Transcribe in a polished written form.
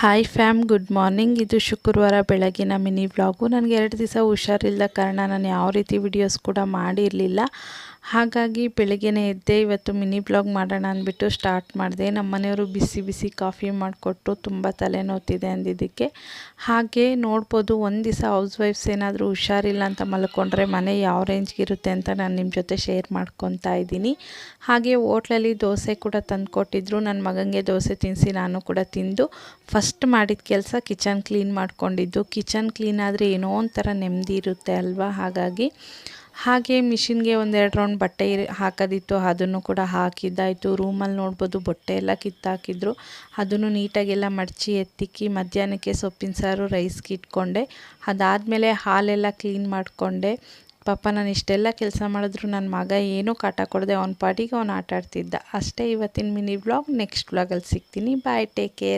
Hi fam, good morning. ಇದು ಶುಕ್ರವಾರ ಬೆಳಗಿನ ಮಿನಿ ವ್ಲಾಗು. ನನಗೆ 2 ದಿವಸ ಹುಷಾರಿಲ್ಲದ ಕಾರಣ ನಾನು ಯಾವ ರೀತಿ ವಿಡಿಯೋಸ್ ಕೂಡ ಮಾಡಿರಲಿಲ್ಲ. ಹಾಗಾಗಿ ಬೆಳಗ್ಗೆನೇ ಎದ್ದೆ ಇವತ್ತು ಮಿನಿ ವ್ಲಾಗ್ ಮಾಡೋಣ ಅಂದ್ಬಿಟ್ಟು ಸ್ಟಾರ್ಟ್ ಮಾಡಿದೆ. ನಮ್ಮ ಮನೆಯವರು ಬಿಸಿ ಬಿಸಿ ಕಾಫಿ ಮಾಡಿಕೊಟ್ಟು ತುಂಬ ತಲೆನೋವ್ತಿದೆ ಅಂದಿದ್ದಕ್ಕೆ. ಹಾಗೆ ನೋಡ್ಬೋದು, ಒಂದು ದಿವಸ ಹೌಸ್ ವೈಫ್ಸ್ ಏನಾದರೂ ಹುಷಾರಿಲ್ಲ ಅಂತ ಮಲ್ಕೊಂಡ್ರೆ ಮನೆ ಯಾವ ರೇಂಜ್ಗಿರುತ್ತೆ ಅಂತ ನಾನು ನಿಮ್ಮ ಜೊತೆ ಶೇರ್ ಮಾಡ್ಕೊತಾ ಇದ್ದೀನಿ. ಹಾಗೆ ಹೋಟ್ಲಲ್ಲಿ ದೋಸೆ ಕೂಡ ತಂದು ಕೊಟ್ಟಿದ್ರು. ನನ್ನ ಮಗನಿಗೆ ದೋಸೆ ತಿನ್ನಿಸಿ ನಾನು ಕೂಡ ತಿಂದು ಫಸ್ಟ್ ಮಾಡಿದ ಕೆಲಸ ಕಿಚನ್ ಕ್ಲೀನ್ ಮಾಡ್ಕೊಂಡಿದ್ದು. ಕಿಚನ್ ಕ್ಲೀನ್ ಆದರೆ ಏನೋ ಒಂಥರ ನೆಮ್ಮದಿ ಇರುತ್ತೆ ಅಲ್ವಾ. ಹಾಗೆ ಮಿಷಿನ್ಗೆ 1-2 ರೌಂಡ್ ಬಟ್ಟೆ ಹಾಕೋದಿತ್ತು, ಅದನ್ನು ಕೂಡ ಹಾಕಿದ್ದಾಯಿತು. ರೂಮಲ್ಲಿ ನೋಡ್ಬೋದು ಬಟ್ಟೆ ಎಲ್ಲ ಕಿತ್ತಾಕಿದ್ರು, ಅದನ್ನು ನೀಟಾಗೆಲ್ಲ ಮಡಚಿ ಎತ್ತಿಕ್ಕಿ ಮಧ್ಯಾಹ್ನಕ್ಕೆ ಸೊಪ್ಪಿನ ಸಾರು ರೈಸ್ಗೆ ಇಟ್ಕೊಂಡೆ. ಅದಾದಮೇಲೆ ಹಾಲೆಲ್ಲ ಕ್ಲೀನ್ ಮಾಡಿಕೊಂಡೆ. ಪಾಪ ನಾನು ಇಷ್ಟೆಲ್ಲ ಕೆಲಸ ಮಾಡಿದ್ರು ನನ್ನ ಮಗ ಏನೂ ಕಾಟ ಕೊಡದೆ ಅವನ ಪಾಟಿಗೆ ಅವನು ಆಟ ಆಡ್ತಿದ್ದ. ಅಷ್ಟೇ ಇವತ್ತಿನ ಮಿನಿ ವ್ಲಾಗ್. ನೆಕ್ಸ್ಟ್ ವ್ಲಾಗಲ್ಲಿ ಸಿಗ್ತೀನಿ. ಬಾಯ್, ಟೇಕ್ ಕೇರ್.